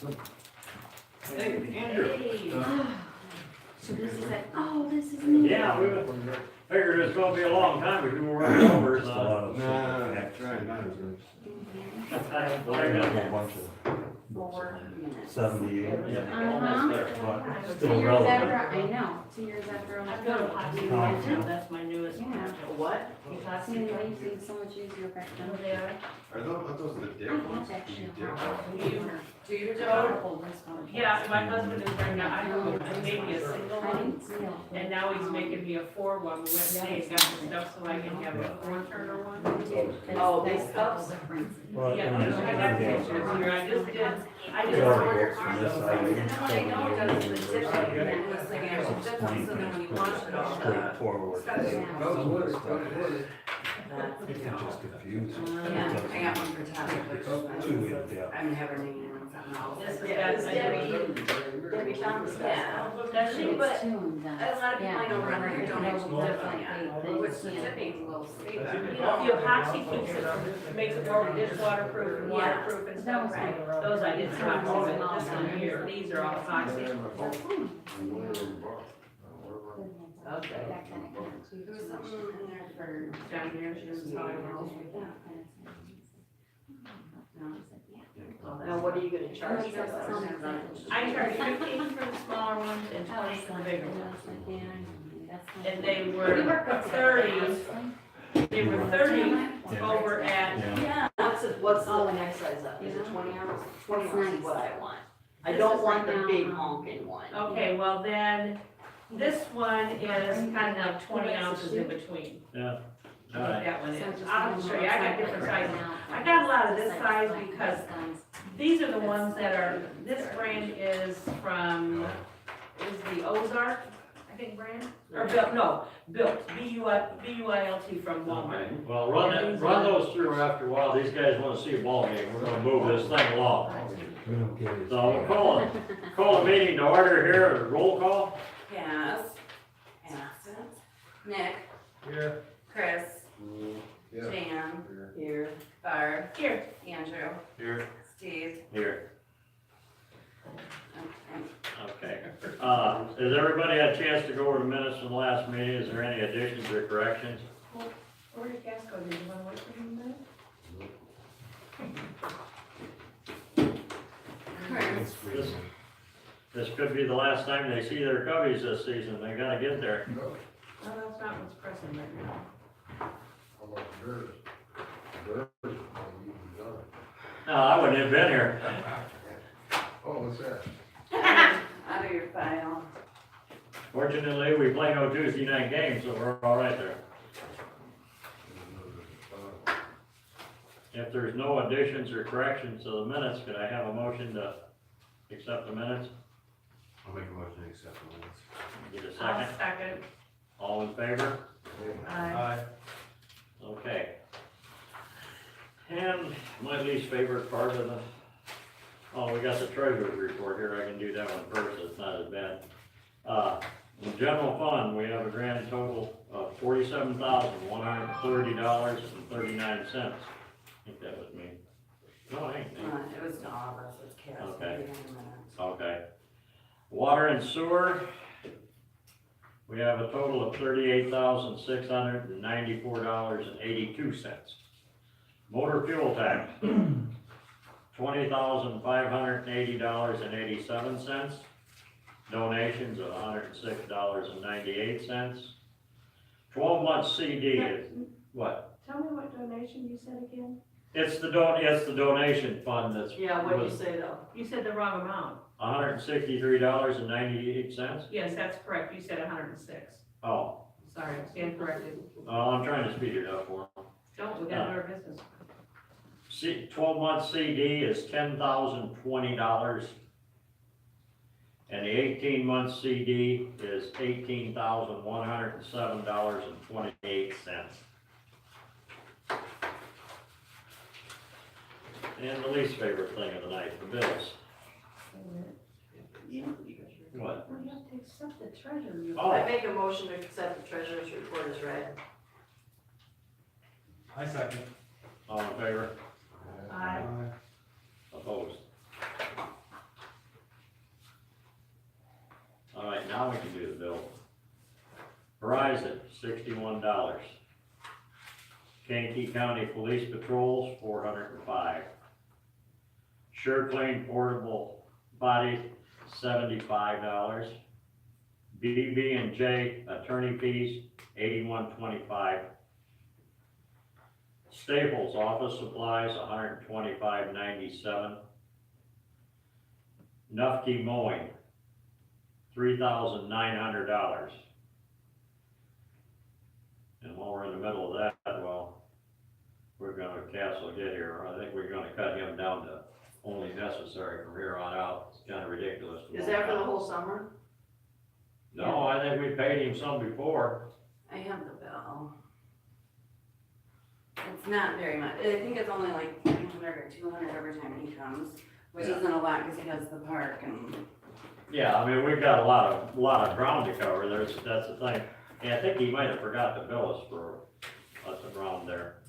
Hey, Andrew. So this is it, oh, this is me. Yeah, we figured it's gonna be a long time before we're running over, Just a so. lot of. That's right, not as much. I don't blame A you. whole bunch of 4 minutes. 78. Yeah, almost there. But 2 still years relevant. after, I know, 2 years after I I've got a was hot Do you tub imagine? now, that's my newest Yeah. project. What? Hot Seeing tub. things so much easier back then. Oh, they are? Are those the I dick had ones? that Do you shit. dip hard. Do you Horrible, this one. Yeah, my husband is right now, I don't know, maybe a single I one, didn't see it. and now he's making me a 4 one, we went today and got the stuff so I can have a 4-turner one. Oh, That's these cups? the difference. Well, Yeah, and I got pictures here, I just They already ordered. go from this side. And then when I know it does the tip, and this thing actually dips, so then when you wash it all, Straight forward. It can just confuse. yeah, I got one for Tommy, Too in depth. I'm never naming one something else. This is Yeah, that's Debbie Thomas. Yeah. That's she, But Tuned, a lot of people I know around here don't actually dip on it, which the tipping will save them. you know, the epoxy keeps it, makes it more dishwaterproof and waterproof and stuff, right? Those I did epoxy, but this one here, these are all epoxy. Okay. That kind of There was something in there for Down here, this is how I roll. Now, what are you gonna charge for those? I charge 15 for the smaller ones and 20 for the bigger ones. And they were 30, they were 30 over at, Yeah. What's the next size up? Is it 20 ounce? 20 ounce is what I want. I don't want the big honking one. okay, well then, this one is kind of 20 ounces in between. Yeah. I All right. think that one is. I'll show you, I got different sizes. I got a lot of this size because these are the ones that are, this brand is from, is the Ozark, I think brand? Or Built, no, Built, B-U-I-L-T from Walmart. Okay, well, run those through after a while, these guys wanna see a ball game, we're gonna move this thing along. We don't get it. So we'll call a meeting to order here, roll call. Cass. Nick. Here. Chris. Yeah. Jan. Here. Here. Barb. Here, Andrew. Here. Steve. Here, And okay. Has everybody had a chance to go over the minutes from the last meeting, is there any additions or corrections? where did Cass go? Did you want to wait for him a minute? Chris. This could be the last time they see their cubbies this season, they gotta get there. No, that's not what's pressing right now. No, I wouldn't have been here. Oh, what's that? Out of your file. Fortunately, we play no Tuesday night games, so we're all right there. If there's no additions or corrections to the minutes, could I have a motion to accept the minutes? I'll make a motion to accept the minutes. Get a I'll second? second. All in favor? Aye. Okay. And my least favorite part of the, oh, we got the treasurer's report here, I can do that one first, it's not as bad. In general fund, we have a grand total of $47,130.39. I think that was me. No, it ain't me. It was to all of us, it's Cass. Okay. Okay. Water and sewer, we have a total of $38,694.82. Motor fuel tax, $20,580.87. Donations of $106.98. 12-month CD is, what? Tell me what donation you said again? It's the donation fund that's. Yeah, what'd you say though? You said the wrong amount. $163.98. Yes, that's correct, you said 106. Oh, Sorry, stand corrected. I'm trying to speed it up for them. Don't, we got our business. 12-month CD is $10,020. And the 18-month CD is $18,107.28. And the least favorite thing of the night, the bills. What? Well, you have to accept the treasurer. I Oh, make a motion to accept the treasurer's report as read. I second. all in favor? Aye. Opposed? now we can do the bill. Verizon, $61. Kankakee County Police Patrols, $405. SureClean Portable Body, $75. BB&J Attorney Fees, $81.25. Staples Office Supplies, $125.97. Nufke Mowing, $3,900. And while we're in the middle of that, well, we're gonna Castle get here, I think we're gonna cut him down to only necessary from here on out. It's kinda ridiculous. to Is go that for the down. whole summer? No, I think we paid him some before. I have the bill. It's not very much, I think it's only like 300 or 200 every time he comes, which Yeah. isn't a lot because he does the park and. Yeah, I mean, we've got a lot of ground to cover, that's the thing. And I think he might have forgot to bill us for us around there.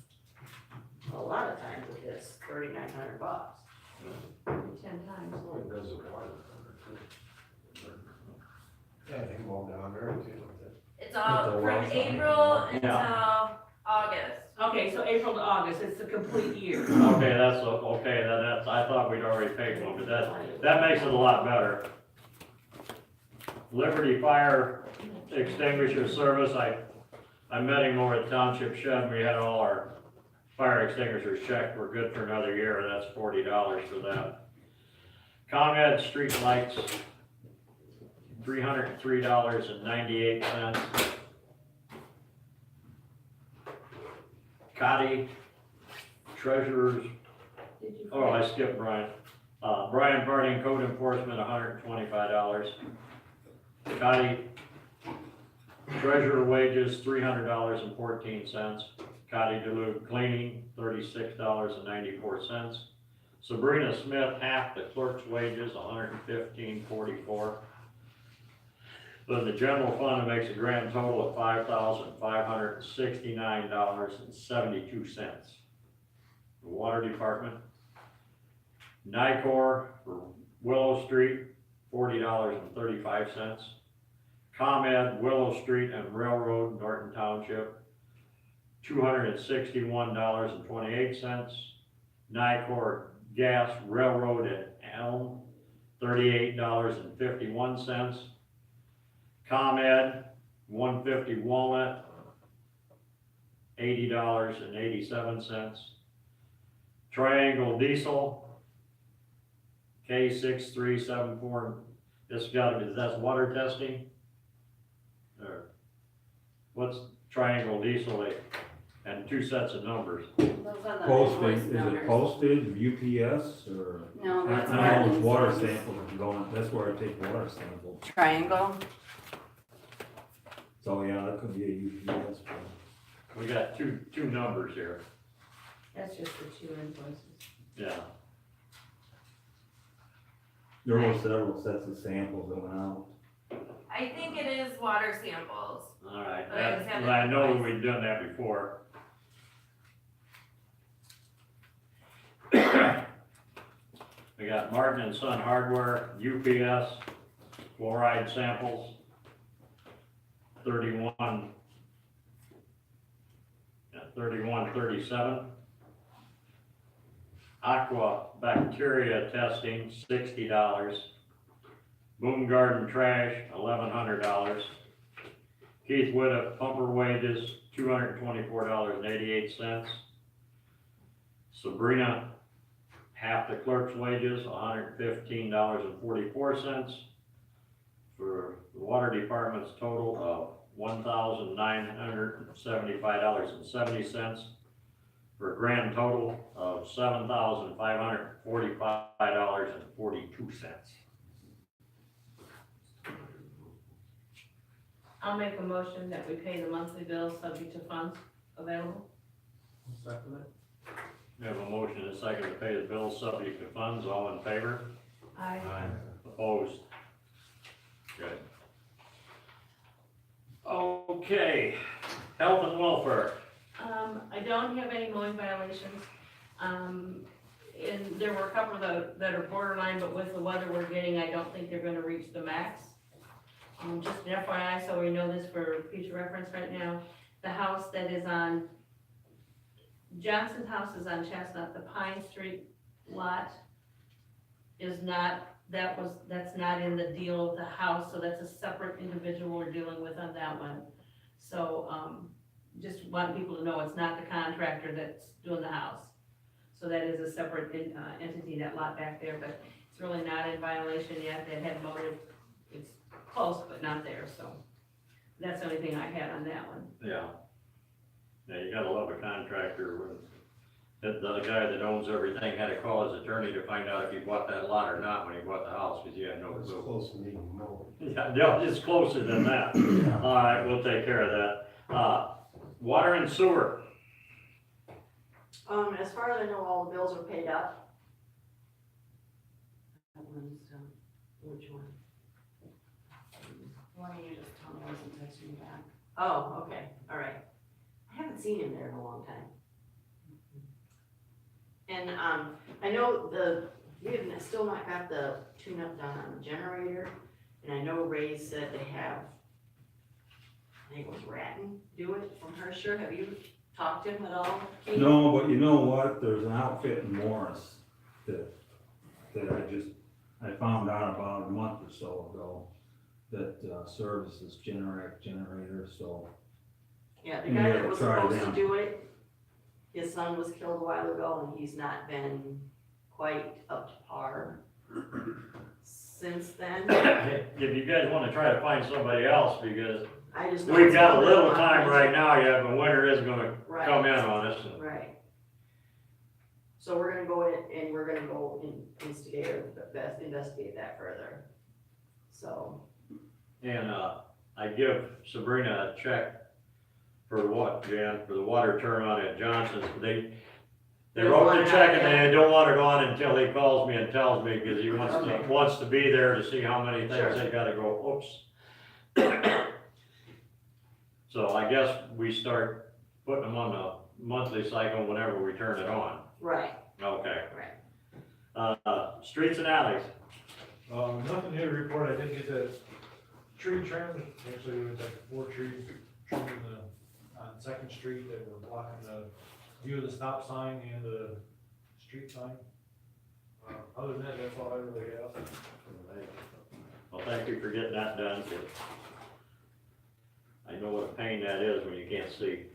A lot of times it is $3,900. 10 times. Oh, it does the water. Yeah, they mow down there too. It's all It's a from long time. April until August. Okay, so April to August, it's the complete year. Okay, that's, I thought we'd already paid one, but that makes it a lot better. Liberty Fire Extinguisher Service, I met him over at Township Shed, and we had all our fire extinguishers checked, we're good for another year, and that's $40 for that. ComEd Street Lights, $303.98. Cotty Treasurers, Did you? oh, I skipped Brian. Brian Barding, Code Enforcement, $125. Cotty Treasurer Wages, $300.14. Cotty Duluth Cleaning, $36.94. Sabrina Smith, half the clerk's wages, $115.44. But in the general fund, it makes a grand total of $5,569.72. The Water Department, NICOR for Willow Street, $40.35. ComEd, Willow Street and Railroad, Norton Township, $261.28. NICOR Gas Railroad at Elm, $38.51. ComEd, 150 Walnut, $80.87. Triangle Diesel, K6374, this got it, that's water testing? Or, what's Triangle Diesel, and two sets of numbers? Those are the Postage, invoice is it numbers. postage, UPS, or? No, that's I know it's what water it is. samples are going, that's where I take water samples. Triangle. So, yeah, that could be a UPS, but We got two numbers here, That's just the 2 invoices. yeah. there were several sets of samples that went out. I think it is water samples. All right, But I just haven't I know advised. we've done that before. We got Martin and Son Hardware, UPS, fluoride samples, 3137. Aqua bacteria testing, $60. Boom Garden Trash, $1,100. Keith Whitta pumper wages, $224.88. Sabrina, half the clerk's wages, $115.44. For the water department's total of $1,975.70. For a grand total of $7,545.42. I'll make a motion that we pay the monthly bills subject to funds available. Second it? We have a motion and a second to pay the bills subject to funds, all in favor? Aye. Opposed? Good. Okay, health and welfare. I don't have any mowing violations. And there were a couple that are borderline, but with the weather we're getting, I don't think they're gonna reach the max. just an FYI, so we know this for future reference right now, the house that is on, Johnson's house is on Chestnut, the Pine Street lot is not, that's not in the deal of the house, so that's a separate individual we're dealing with on that one. So, just want people to know it's not the contractor that's doing the house. So that is a separate entity, that lot back there, but it's really not in violation yet, that had motive, it's close, but not there, so. That's the only thing I had on that one. Yeah. Yeah, you gotta love a contractor when, the guy that owns everything had to call his attorney to find out if he bought that lot or not when he bought the house, cause he had no It's clue. close to me, no. Yeah, no, it's closer than that. All right, we'll take care of that. Water and sewer, As far as I know, all the bills are paid up. That one's, which one? Why don't you just tell me I wasn't texting you back? Oh, okay, all right. I haven't seen him there in a long time. And, I know we have still not got the tune-up done on the generator, and I know Ray said they have, I think it was Ratton do it from Hersher. Have you talked to him at all, Keith? No, but you know what, there's an outfit in Morris that I found out about a month or so ago that services generators, so. Yeah, the You guy gotta that was try supposed to them. do it, his son was killed a while ago, and he's not been quite up to par since then. if you guys wanna try to find somebody else, because I just know. we've it's got a been little long time right now yet, but winter is gonna Right. come in on us. And Right. So we're gonna go in and we're gonna go investigate that further. So, And, I give Sabrina a check for what, Jan, for the water turn on at Johnson's, they Don't wrote want the it check on and yet. they don't want it on until he calls me and tells me, cause he Okay. wants to be there to see how many Sure. things they gotta go, oops. So I guess we start putting them on the monthly cycle whenever we turn it on. right, Okay. right. Streets and alleys, Nothing new to report, I did get the tree trimmed, actually there was like 4 trees trimmed on Second Street that were blocking the view of the stop sign and the street sign. Other than that, that's all I really have. well, thank you for getting that done, 'cause I know what a pain that is when you can't see.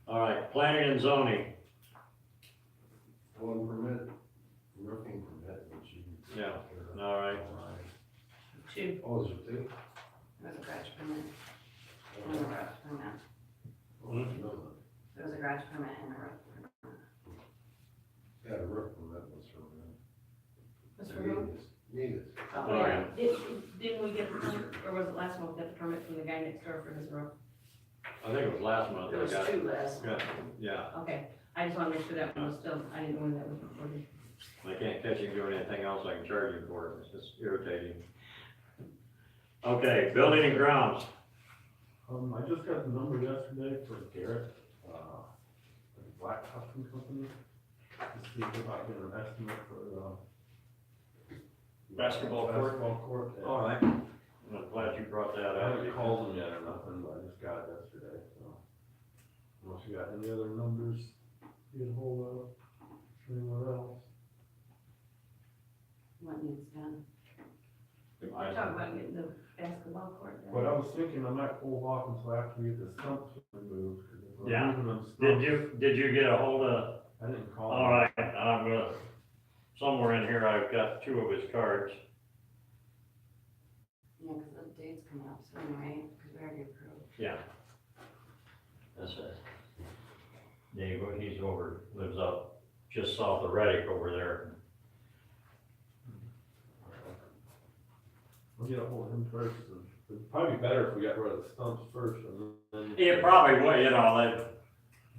All right, planning and zoning, One permit, roofing permit, which you. Yeah, all right. Two. Oh, is it two? There was a garage permit, and a roof permit. Oh, I didn't know that. There was a garage permit and a roof permit. Yeah, the roof permit was for me. What's for who? Needed. Oh, yeah. Didn't we get the permit, or was it last month, we got the permit from the guy next door for his roof? I think it was last month. There I was got- 2 last. got- Yeah, Okay, I just wanna make sure that one was still, I didn't know when that was recorded. I can't catch you doing anything else, I can charge you for it, it's just irritating. Okay, building and grounds, I just got the number yesterday for Garrett, the Black Custom Company, to see if I get an estimate for the. Basketball court? Basketball court, yeah. all right, I'm glad you brought that I up. haven't called them yet or nothing, but I just got it yesterday, so. Unless you got any other numbers, get hold of, anyone else. What needs done? I talk about getting the basketball court done. But I was thinking I might hold off until after we get the stumps removed, 'cause if we're Yeah. moving them stumps. Did you get a hold of, I didn't call. all right, I'm gonna, somewhere in here I've got 2 of his cards. Yeah, cause the date's coming up soon, right? Cause we already approved. Yeah. That's it. Dave, he's over, lives up just south of Reddick over there. We'll get a hold of him first, and it'd probably be better if we got rid of the stumps first, and then. It probably would, you know, that,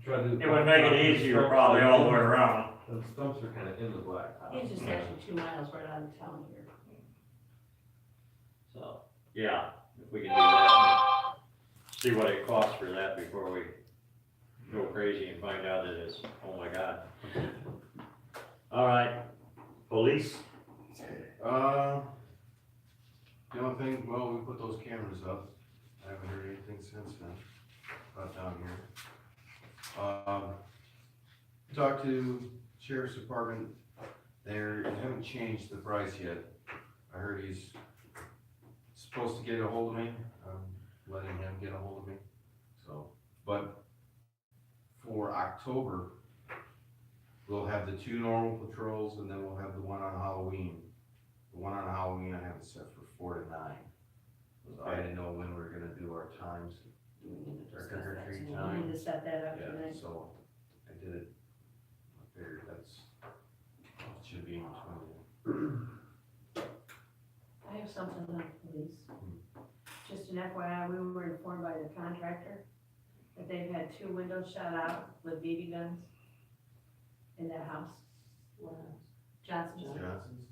Try to do. it would make it easier probably all the way around. The stumps are kinda in the black top. It's just actually 2 miles right out of town here. So, yeah, if we can do that, and see what it costs for that before we go crazy and find out that it's, oh my God. All right, police, The only thing, well, we put those cameras up, I haven't heard anything since then, about down here. Talked to Sheriff's Department, they haven't changed the price yet. I heard he's supposed to get a hold of me, letting him get a hold of me, so, but for October, we'll have the 2 normal patrols, and then we'll have the one on Halloween. The one on Halloween, I have it set for 4 to 9. So I didn't know when we were gonna do our times, Do we need to our discuss that trick or treat too? We time. need to set that up Yeah, tonight. so I did it, I figured that's, it should be in between. I have something on police. Just an FYI, we were informed by the contractor that they've had 2 windows shot out with BB guns in that house, Johnson's. Johnson's?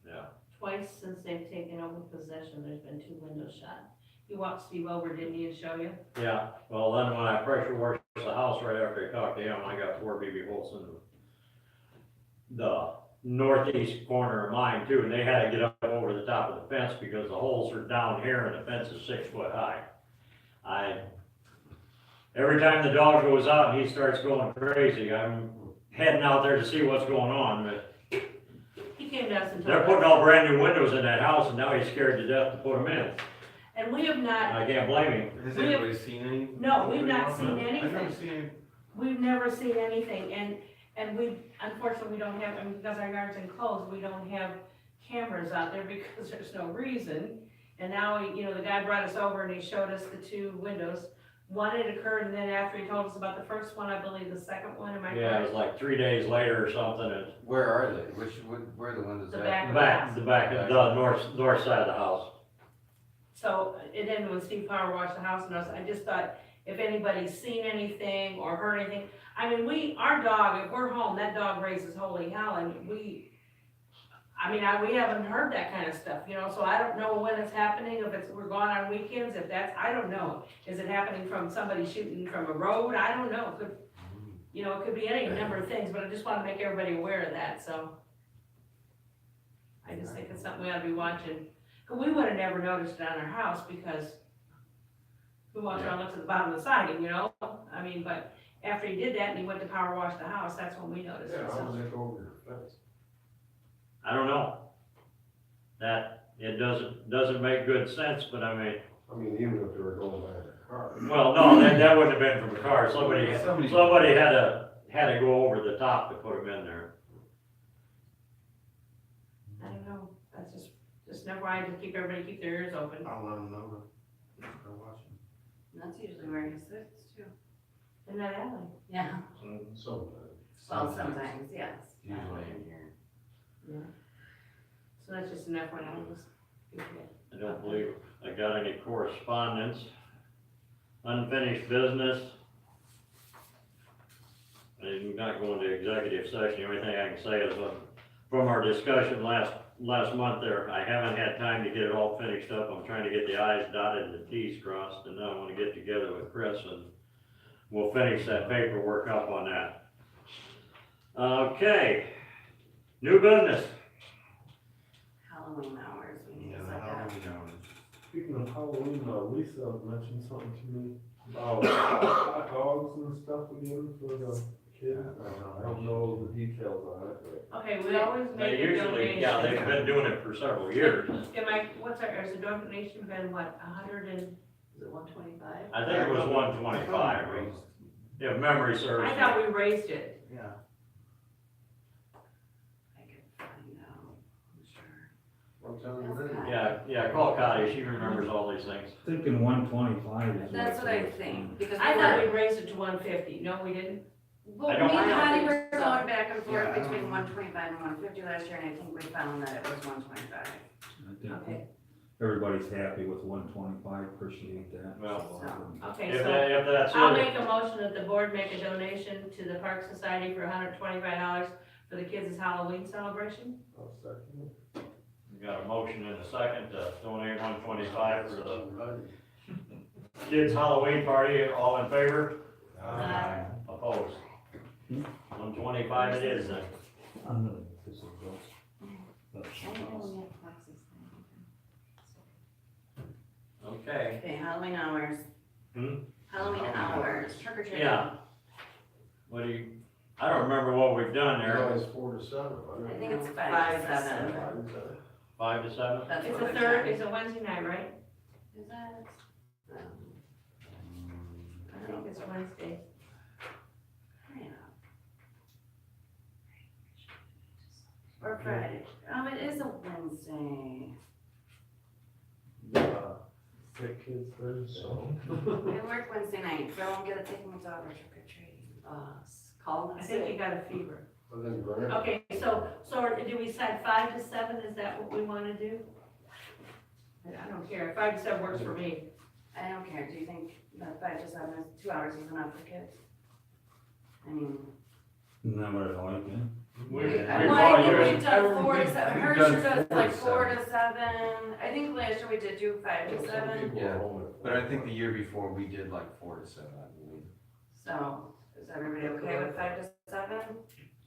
Yeah. Twice since they've taken over possession, there's been 2 windows shot. You walked Steve over, didn't he, and show you? Yeah, well, then when I pressure washed the house right after I talked to him, I got 4 BB holes in the northeast corner of mine too, and they had to get up over the top of the fence because the holes are down here and the fence is 6 foot high. Every time the dog goes out and he starts going crazy, I'm heading out there to see what's going on, but He came to us and told they're putting us, all brand new windows in that house and now he's scared to death to put them in. and we have not, I can't blame him. Has We have- anybody seen any? No, we've not seen I've never anything. seen, we've never seen anything, and we, unfortunately, we don't have, I mean, because our yard's enclosed, we don't have cameras out there because there's no reason. And now, the guy brought us over and he showed us the 2 windows. One had occurred, and then after he told us about the first one, I believe the second one, am I Yeah, it was correct? like 3 days later or something, and where are they? Where are the windows The at? back. the back of the north side of the house. So, and then when Steve Power washed the house and us, I just thought, if anybody's seen anything or heard anything, I mean, our dog, if we're home, that dog raises holy hell, and we haven't heard that kind of stuff, so I don't know when it's happening, if we're gone on weekends, I don't know. Is it happening from somebody shooting from a road? I don't know, it could be any number of things, but I just wanna make everybody aware of that, so. I just think it's something we ought to be watching, 'cause we would've never noticed it on our house, because who walks around and looks at the bottom of the siding, I mean, but after he did that and he went to power wash the house, that's when we noticed it, Yeah, how so. does that go over your fence? I don't know. It doesn't make good sense, but I mean, Even if they were going by the car. well, no, that wouldn't have been from the car, somebody had to go over the top to put them in there. I don't know, that's just never mind, to keep keep their ears open. I'll let them know to go watching. And that's usually where he sits too. In that alley. Yeah, Sometimes. well, sometimes, yes. Usually in here. So that's just an FYI, just. I don't believe I got any correspondence. Unfinished business. I'm not going to executive session, the only thing I can say is, from our discussion last month there, I haven't had time to get it all finished up. I'm trying to get the i's dotted and the t's crossed, and now I want to get together with Chris and we'll finish that paperwork up on that. Okay, new business. Halloween hours, we need Yeah, to the set that. Halloween hours. Speaking of Halloween, Lisa mentioned something to me about hot dogs and stuff again for the kids. I don't know the details on it, but. Okay, we always They make a usually, yeah, they've donation. been doing it for several years. Has the donation been what, 100 and, Is it 125? I think it was 125, if memory serves I me. thought we raised it. Yeah. I could find out, I'm sure. What time is it? Yeah, call Connie, she remembers all these things. Thinking 125 is. That's what I think, because I thought we raised it to 150. No, we didn't? Well, I me don't- and I don't Connie think were so. going back and Yeah, I forth don't between know. 125 and 150 last year, and I think we found that it was 125. I think Okay, everybody's happy with 125, appreciate that. Well, okay, If so that's I'll it, make a motion that the board make a donation to the Park Society for $125 for the kids' Halloween celebration. I'll second it. we got a motion and a second to donate 125 for the kids' Halloween party, all in favor? Aye. Opposed? 125 it is then. I'm gonna get this a go. I didn't know we had Plexus Okay, Okay, Halloween hours. Hmm? Halloween hours, trick or treating. yeah. What do you, I don't remember what we've done It's there, always 4 to 7, wasn't I it? think it's 5 5 to to 7. 5 to 7. 5 to 7? That's It's what a we third, tried. it's a Wednesday night, right? Is that? I think it's a Wednesday. Yeah. Or Friday. It is a Wednesday. Sick kids Thursday. I work Wednesday night, so I won't get to take my daughter trick or treating. Call I and think you sick. got a fever. Well, then Grant. Okay, so do we decide 5 to 7, is that what we wanna do? I don't care, 5 to 7 works for me. I don't care, do you think that 5 to 7 is 2 hours is enough for kids? I mean. Isn't that what I like, yeah? We- Well, we I call think yours- we've done 4 to 7, we've hers done does 4 like to 4 to 7, I think last year we did do 5 to Some 7. people are home at But I think the year before, we did like 4 to 7, I believe. So, is everybody okay with 5 to 7?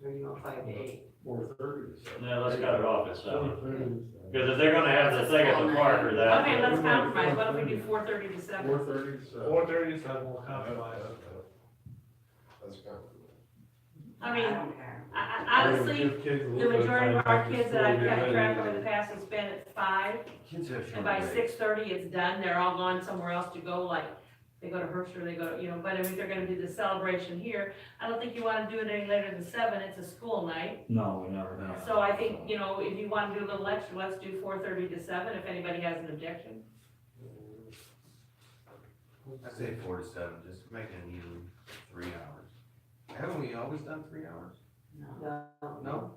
Or you go 5 to 8. 4:30 to 7. Yeah, let's cut it off at 7. 4:30 to 7. Because if they're gonna have the thing at the park or that. Okay, let's compromise, what if we do 4:30 to 7? 4:30 to 7. 4:30 to 7, we'll compromise. That's kind of. I mean, don't care. honestly, Give kids a the little bit of majority of time our after kids that school I've to get kept ready. track of in the past have spent at 5, Kids have short and by breaks. 6:30 it's done, they're all gone somewhere else to go, like, they go to Hershey, they go, but if they're gonna do the celebration here, I don't think you wanna do it any later than 7, it's a school night. No, we never have. So I think, if you wanna do a little extra, let's do 4:30 to 7, if anybody has an objection. I say 4 to 7, just make it an even 3 hours. Haven't we always done 3 hours? No. No?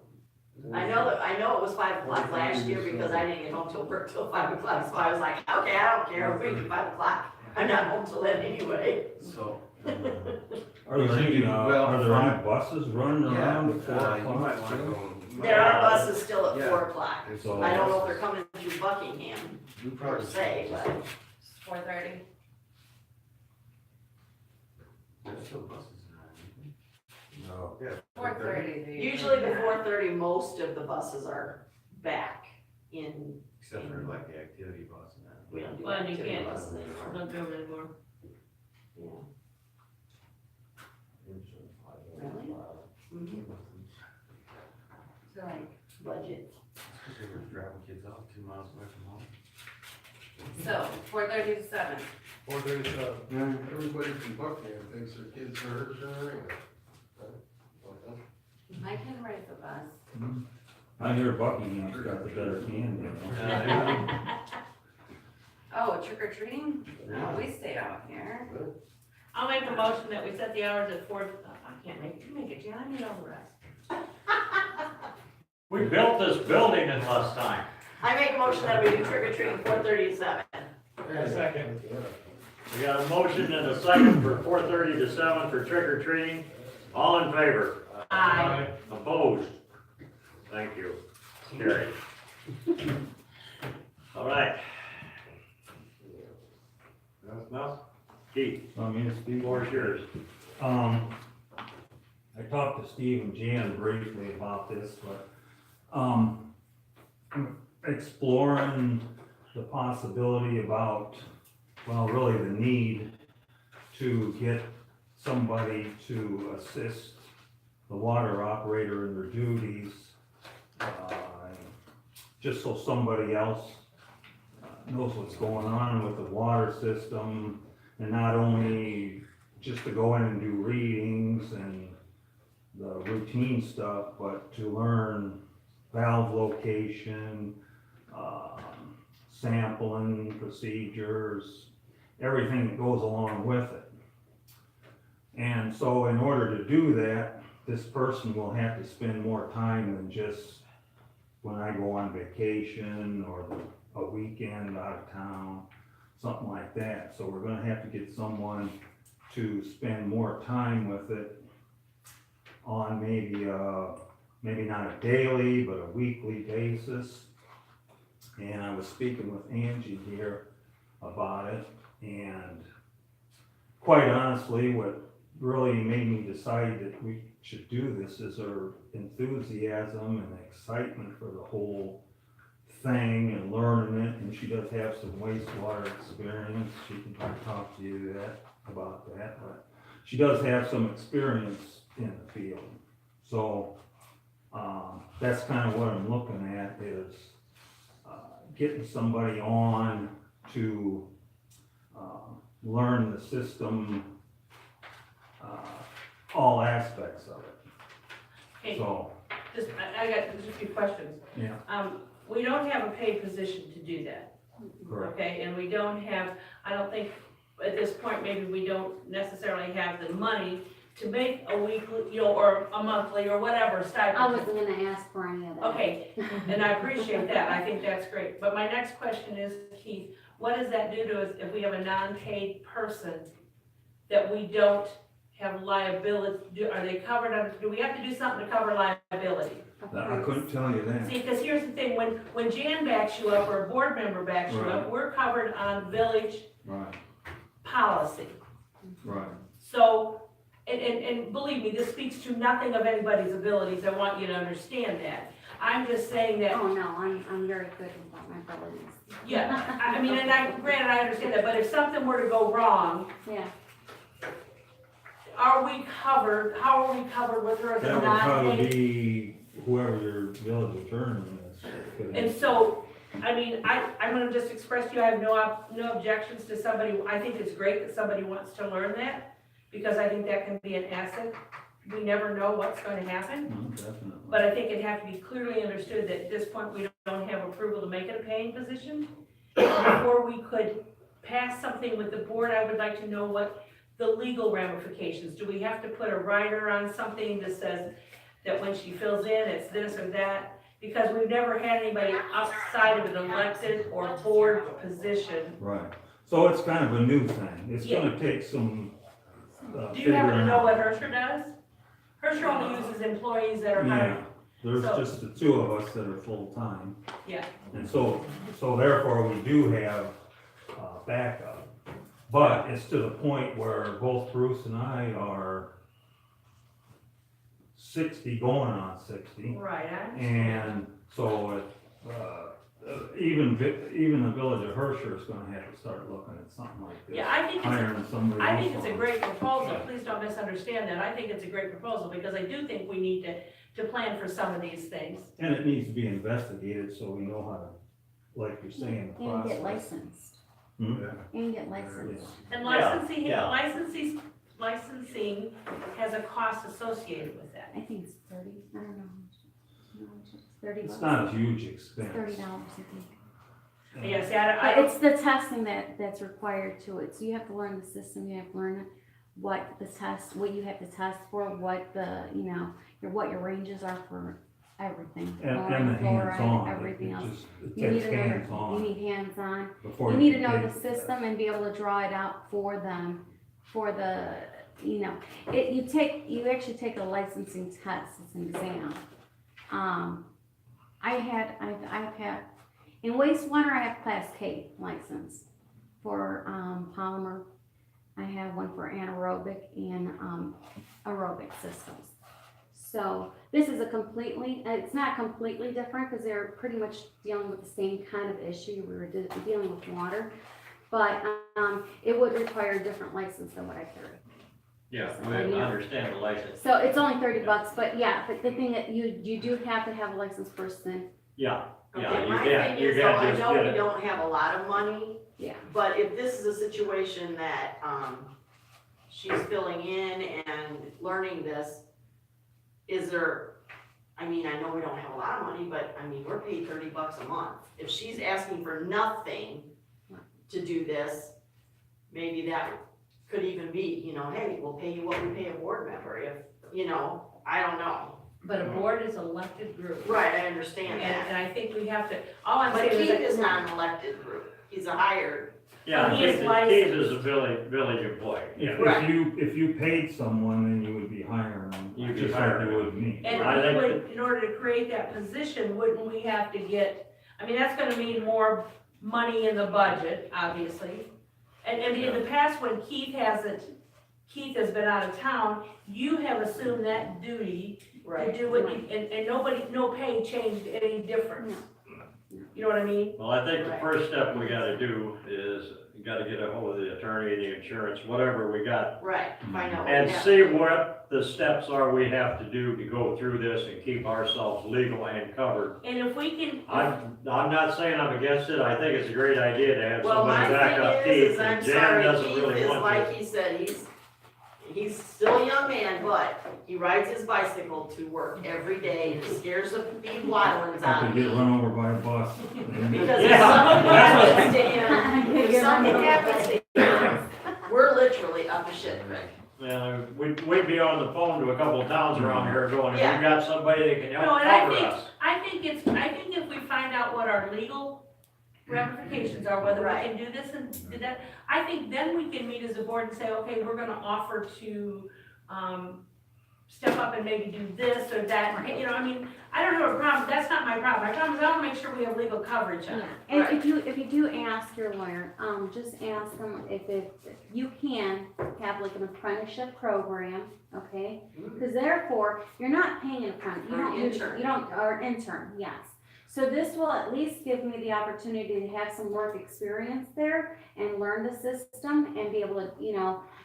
I know it was 5 o'clock last year because I didn't get home till work till 5 o'clock, so I was like, okay, I don't care, if we do 5 o'clock, I'm not home till then anyway. So. Are there any, Well, are there any buses running around at 4 you might o'clock? wanna too? go. you might There are wanna- buses still at Yeah. 4 o'clock. So- I don't know if they're coming through Buckingham We per probably se, but 4:30. There's still buses around. No. Yeah. 4:30. usually before 30, most of the buses are back in, Except for like the activity bus and that. we don't do Well, you activity can't. buses anymore. Don't do it anymore. Yeah. Really? Mhm. So like, Budget. Because they were dropping kids off 2 miles away from home. so 4:30 to 7. 4:30 to 7. Yeah, everybody from Buckingham thinks their kids are generating. I can ride the bus. I hear Buckingham's got the better candy. Oh, trick or treating? No, we stay out here. I'll make a motion that we set the hours at 4, I can't make it, you make it, Jan, I need all the rest. We built this building in less time. I make a motion that we do trick or treating 4:30 to 7. Second. We got a motion and a second for 4:30 to 7 for trick or treating. All in favor? Aye. Opposed? Thank you. Carried. All right. Nothing else? Keith, So I mean, Steve, floor is yours. I talked to Steve and Jan briefly about this, but, exploring the possibility about, well, really the need to get somebody to assist the water operator in their duties, just so somebody else knows what's going on with the water system, and not only just to go in and do readings and the routine stuff, but to learn valve location, sampling procedures, everything that goes along with it. And so in order to do that, this person will have to spend more time than just when I go on vacation or a weekend out of town, something like that. So we're gonna have to get someone to spend more time with it on maybe not a daily, but a weekly basis. And I was speaking with Angie here about it, and quite honestly, what really made me decide that we should do this is her enthusiasm and excitement for the whole thing and learning it, and she does does have some wastewater experience, she can probably talk to you about that, but she does have some experience in the field. So, that's kind of what I'm looking at is, getting somebody on to, learn the system, all aspects of it. Okay, So, I got just a few questions. yeah, We don't have a paid position to do that, correct. okay? And we don't have, I don't think, at this point, maybe we don't necessarily have the money to make a weekly, you know, or a monthly, or whatever stipend. I wasn't gonna ask for any of that. Okay, and I appreciate that, I think that's great. But my next question is, Keith, what does that do to us if we have a non-paid person that we don't have liability, are they covered under, do we have to do something to cover liability? I couldn't tell you that. See, because here's the thing, when Jan backs you up or a board member backs you up, Right. we're covered on village Right, policy. right. So, and believe me, this speaks to nothing of anybody's abilities, I want you to understand that. I'm just saying that, Oh, no, I'm very good about my abilities. yeah, I mean, and granted, I understand that, but if something were to go wrong, Yeah, are we covered, how are we covered with her as a That would probably non-paid? be whoever your village attorney is. And so, I mean, I'm gonna just express to you, I have no objections to somebody, I think it's great that somebody wants to learn that, because I think that can be an asset. We never know what's gonna happen, No, definitely. but I think it'd have to be clearly understood that at this point, we don't have approval to make it a paying position. Before we could pass something with the board, I would like to know what the legal ramifications, do we have to put a rider on something that says that when she fills in, it's this or that? Because we've never had anybody outside of an elected or board position. Right, so it's kind of a new thing, it's gonna take some, Do you happen to figuring know out. what Hersher does? Hersher only uses employees that are hired. Yeah, there's So- just the two of us that are full-time. Yeah. And so therefore, we do have, backup. But it's to the point where both Bruce and I are 60, going on 60. Right, I understand. And so, even the village of Hersher is gonna have to start looking at something like this. Yeah, I think it's, Hiring somebody I else think it's a on. great proposal, please don't misunderstand that, I think it's a great proposal, because I do think we need to plan for some of these things. And it needs to be investigated, so we know how to, like you're saying, the and get process. licensed, Hmm? and get licensed. And Yeah, yeah. licensing has a cost associated with that. I think it's 30, I don't know. No, it's $30. It's not a huge It's expense. $30, I think. Yes, But it's the testing that's required to it, so you have to learn the system, you have to learn what the test, what you have to test for, what the, what your ranges are for everything. And Chlorine, the fluoride, hands-on, everything else. it You need takes to know, you hands-on. need hands-on, before you need to can know take the system and be able to draw it out for them, for the, you actually take a licensing test, it's an exam. I've had, in wastewater, I have Class K license for, polymer. I have one for anaerobic and, aerobic systems. So this is it's not completely different because they're pretty much dealing with the same kind of issue. We were dealing with water, but, it would require a different license than what I carry. Yeah, So, we yeah. understand the license. So it's only $30, but the thing that you do have to have a licensed person. Yeah, yeah, Okay, you my can't, thing you is, though, can't I just know get we it. don't have a lot of money. Yeah. But if this is a situation that, she's filling in and learning this, is there, I mean, I know we don't have a lot of money, but I mean, we're paid $30 a month. If she's asking for nothing to do this, maybe that could even be, hey, we'll pay you what we pay a board member if, I don't know. But a board is elected group. Right, I understand And that. I think we have to, all I'm But saying is. Keith that- is not an elected group. He's a hired. Yeah, He is Keith licensed. is a village employee. If you paid someone, then you would be hiring them, You'd be just like hiring you them. would me. And I we think would, in order to create that position, wouldn't we have to get, I mean, that's gonna mean more money in the budget, obviously. And in the past, when Keith has been out of town, you have assumed that duty to do what you, and nobody, no pay changed any difference. You know what I mean? Well, I think the Right. first step we gotta do is, you gotta get a hold of the attorney, the insurance, whatever we got, Right, find out what and we have. see what the steps are we have to do to go through this and keep ourselves legal and covered. And if we can, I'm not saying I'm against it, I think it's a great idea to have Well, my somebody back up thing is Keith, I'm and Jan sorry, doesn't Keith really is want like to. he said, he's still a young man, but he rides his bicycle to work every day and it scares the people islands I out could of get me. run over by a bus. Because if Yeah. something happens to him, if You're something right. happens to him, we're literally up a shit creek. We'd be on the phone to a couple of towns around here going, if Yeah. you got somebody that can no, help and I cover think, us. I think if we find out what our legal ramifications are, whether we Right. can do this and do that, I think then we can meet as a board and say, okay, we're gonna offer to, step up and maybe do this or that, you know, I mean, I don't have a problem, that's not my problem, my problem is I wanna make sure we have legal coverage on Yeah, it. and Right. if you do ask your lawyer, just ask them if you can have like an apprenticeship program, okay? Because therefore, you're not paying an apprentice, Or an intern. or an intern, yes. So this will at least give me the opportunity to have some work experience there and learn the system and be able to,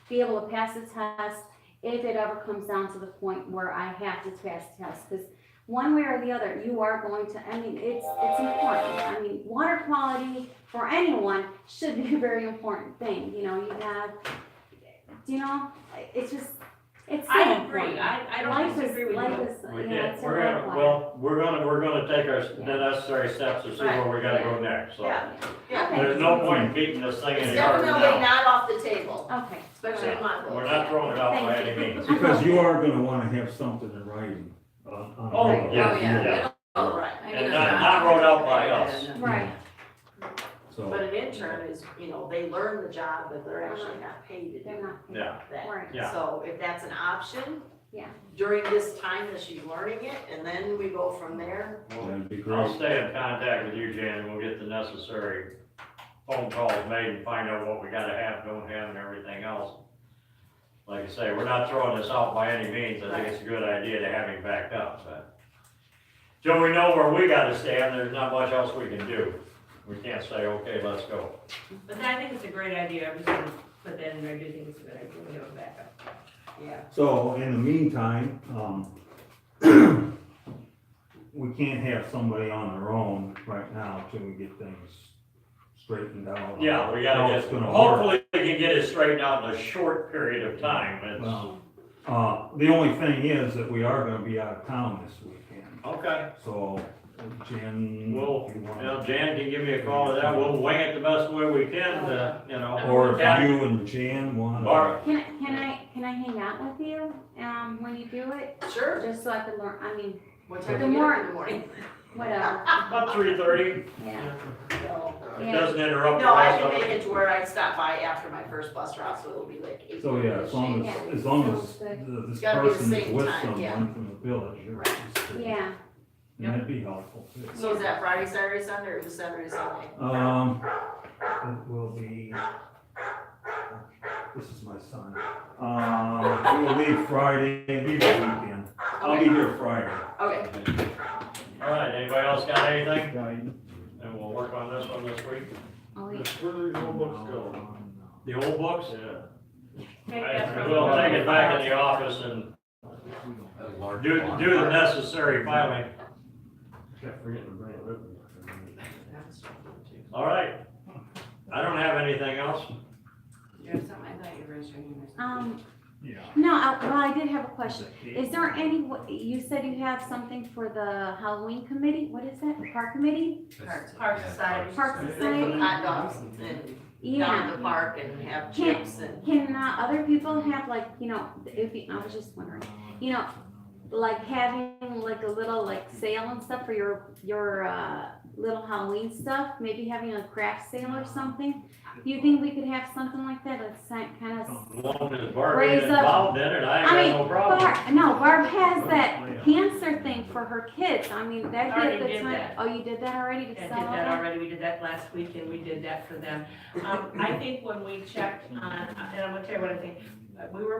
be able to pass the test if it ever comes down to the point where I have to pass the test. Because one way or the other, you are going to, I mean, it's important. I mean, water quality for anyone should be a very important thing, you have, it's just, it's so I important. agree, I don't Life disagree is, with life you. is, We it's can't, a we're life. gonna, well, we're gonna take the necessary steps to see where we gotta go next, so. Yeah, yeah. Okay. There's no point in beating this thing It's any harder definitely now. not off the table, Okay. especially in my book. We're not throwing it out by Thank any you. means. Because you are gonna wanna have something in writing. Oh, yeah, yeah, Oh, right. and not wrote out by us. Right. So, But an intern is, they learn the job, but they're actually not paid to They're do not. Yeah. that. Right. Yeah. So if that's an option. Yeah. During this time that she's learning it, and then we go from there. that'd be I'll great. stay in contact with you, Jan, and we'll get the necessary phone calls made and find out what we gotta have, don't have, and everything else. Like I say, we're not throwing this out by any means, I think it's a good idea to have him backed up, but till we know where we gotta stand, there's not much else we can do. We can't say, okay, let's go. But I think it's a great idea, I'm just gonna put that in there, I do think it's a good idea, we have a backup. Yeah. So in the meantime, we can't have somebody on their own right now till we get things straightened out. Yeah, we How gotta it's get, gonna work. hopefully we can get it straightened out in a short period of time, it's, Well, the only thing is that we are gonna be out of town this weekend, okay. so Jen, Well, if you wanna. Jan can give me a call with that, we'll wing it the best way we can, Or if Yeah. you and Jan wanna. Or- Can I hang out with you, when you do it? Sure. Just so I can learn, I mean, What time The do you get more- up in the morning? whatever, About 3:30, yeah. it Yeah. doesn't interrupt the No, I rest can of make it. it to where I stop by after my first bus route, so it'll be like 8. So, yeah, as long Yeah. as this Sounds good. this Gotta be the person is same with time, yeah. someone from the village, you're Right. just, Yeah, and that'd be helpful too. So is that Friday, Saturday, Sunday, or just Saturday, Sunday? It will be, this is my son. We'll leave Friday, leave the weekend. I'll be here Friday. Okay, All right, anybody else got anything? Right. And we'll work on this one this week. oh, yeah. Where do these old books go? The old books? Take that from- We'll take it back in the office and do the necessary filing. Kept forgetting to bring it with me. All right. I don't have anything else. You have something, I thought you were showing me something. Yeah. No, well, I did have a question. Is there any, you said you have something for the Halloween committee, what is that, park committee? Park Society. Park they Society? put hot dogs and down Yeah, at the park and have Can- chips and. can, other people have like, I was just wondering, like having like a little like sale and stuff for your, little Halloween stuff, maybe having a craft sale or something? Do you think we could have something like that, like kind of? As long as Barb Raise ain't up- involved in it, I ain't I got mean, no problem. Barb has that cancer thing for her kids, I mean, that'd be Already a good did time. that. Oh, you did that already I to did sell all that that? already, we did that last week and we did that for them. I think when we checked on, and I'm gonna tell you what I think, we were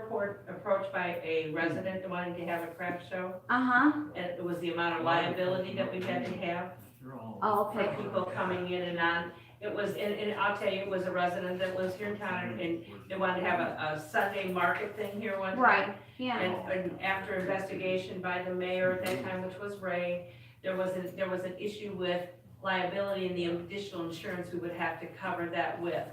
approached by a resident wanting to have a craft show, Uh-huh, and it was the amount of liability that we had to have. Oh, okay. for people coming in and on. It was, and I'll tell you, it was a resident that lives here in town, and they wanted to have a Sunday market thing here one time. Right, yeah, And after investigation by the mayor at that time, which was Ray, there was an issue with liability and the additional insurance we would have to cover that with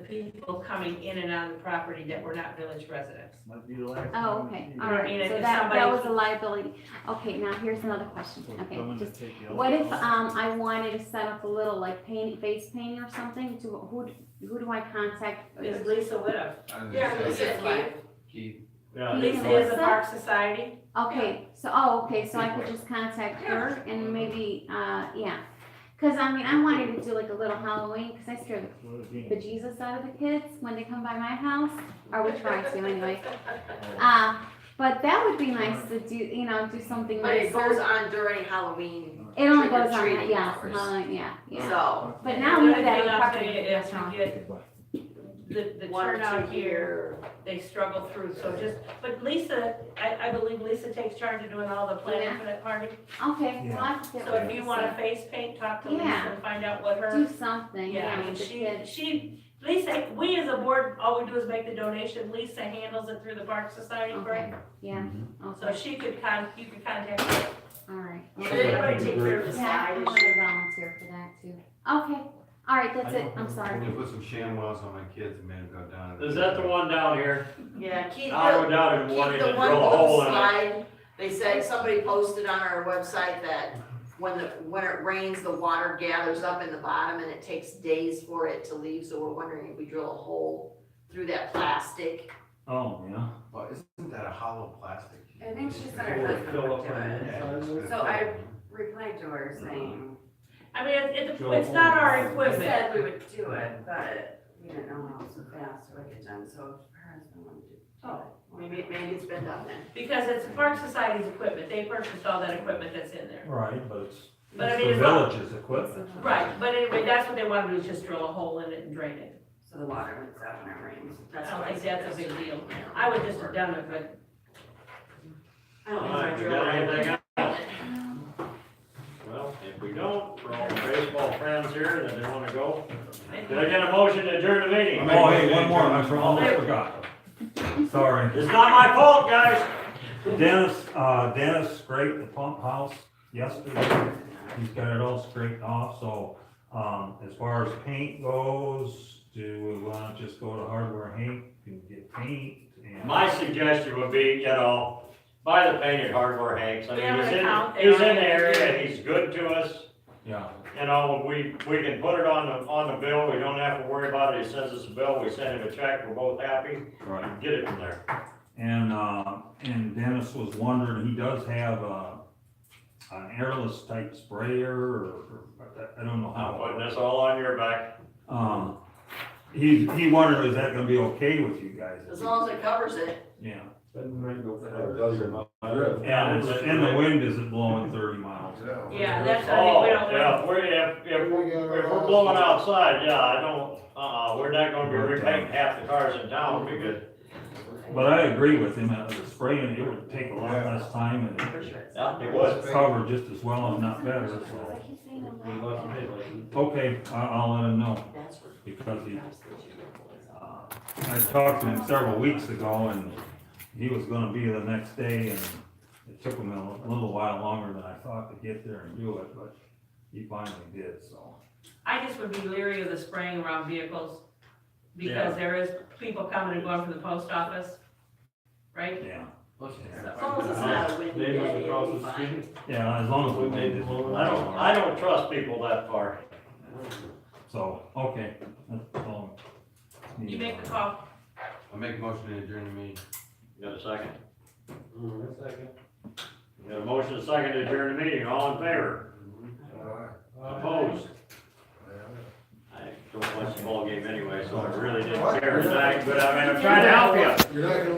people coming in and on the property that were not village residents. oh, okay, all I right, mean, so if that somebody- was a liability. Okay, now here's another question, okay, just, what if, I wanted to set up a little, like, paint, face painting or something, who do I contact? Is Lisa Widow. Yeah, Lisa, Keith, Yeah, Lisa is the Park Society. Okay, so, okay, so I could just contact her and maybe, yeah. Cause I mean, I wanted to do like a little Halloween, cause I scare the bejesus out of the kids when they come by my house, or we try to anyway. But that would be nice to do, do something but it nice. goes on during Halloween, It only goes on, trick-or-treating yeah, hours. yeah. so. But now we The have other thing that I'll tell you property is restaurant. we get the One or turnout two here, they struggle through, so but Lisa, I believe Lisa takes charge of doing all the planning Yeah. for that party. Okay, well, I have to get So with if you Lisa. wanna face paint, talk to Lisa Yeah. and find out what her, Do something, yeah, I yeah, mean, with the kids. Lisa, we as a board, all we do is make the donation, Lisa handles it through the Park Society, Okay, correct? yeah, So okay, you could contact her. alright. Should anybody take care of the Yeah, slide I'm issue? gonna volunteer for that too. Okay, alright, that's it, I'm sorry. they put some ShamWows on my kids and made them go down. is that the one down here? Yeah, Keith, I'll go down in the morning Keith, and the one drill a little hole in it. slide, they said, somebody posted on our website that when it rains, the water gathers up in the bottom and it takes days for it to leave, so we're wondering if we drill a hole through that plastic. Oh, yeah. Well, isn't that a hollow plastic? I think she said her Or husband fill would up do on the it. inside. So I replied to her saying, I mean, it's not our we equipment. said we would do it, but we didn't know how so fast it would get done, so if her husband wanted to do it. Maybe it's been done then. Because it's Park Society's equipment, they purchased all that equipment that's in there. Right, but it's But I it's mean, the it's not- village's equipment. Right, but anyway, that's what they wanna do, is just drill a hole in it and drain it. So the water leaks out when it rains. I That's don't what think that's a suggested. big deal. I would just have done it, but I don't think Alright, I we drill got a hole. anything else? Well, if we don't, for all the baseball fans here that they wanna go, did I get a motion to adjourn the meeting? Oh, hey, one more, I almost forgot. Sorry. It's not my fault, guys. Dennis scraped the pump house yesterday. He's got it all scraped off, so, as far as paint goes, do we wanna just go to Hardware Hank and get paint? And My suggestion would be, buy the painted hardware Hanks. I We mean, have he's an in, account he's there. in the area, he's good to us. Yeah, We can put it on the bill, we don't have to worry about it, he sends us a bill, we send him a check, we're both happy, right. get it from there. And Dennis was wondering, he does have an airless type sprayer, or I don't know I'm putting how. this all on your back. He wondered, is that gonna be okay with you guys? As long as it covers it. Yeah, Then rain go far. and the wind isn't blowing 30 miles. yeah, that's, Oh, we don't. yeah, if we're blowing outside, yeah, I don't, we're not gonna be repainting half the cars in town, we'll be good. But I agree with him, the spraying, it would take a lot less time and Yeah, it was. cover just as well, if not better, so. Okay, I'll let him know, That's what. because I talked to him several weeks ago, and he was gonna be the next day, and it took him a little while longer than I thought to get there and do it, but he finally did, so. I just would be leery of the spraying around vehicles, Yeah. because there is people coming and going from the post office, right? Yeah, As long as it's not a windy day, Neighbors it'll across be the fine. street. yeah, as long as we made it. I don't trust people that far. So, okay, that's all. You make the call. I'll make a motion to adjourn the meeting. You got a second? Second. You got a motion, a second to adjourn the meeting, all in favor? Opposed? I don't watch the ball game anyway, so I really didn't care tonight, but I mean, I'm trying to help you. You're not gonna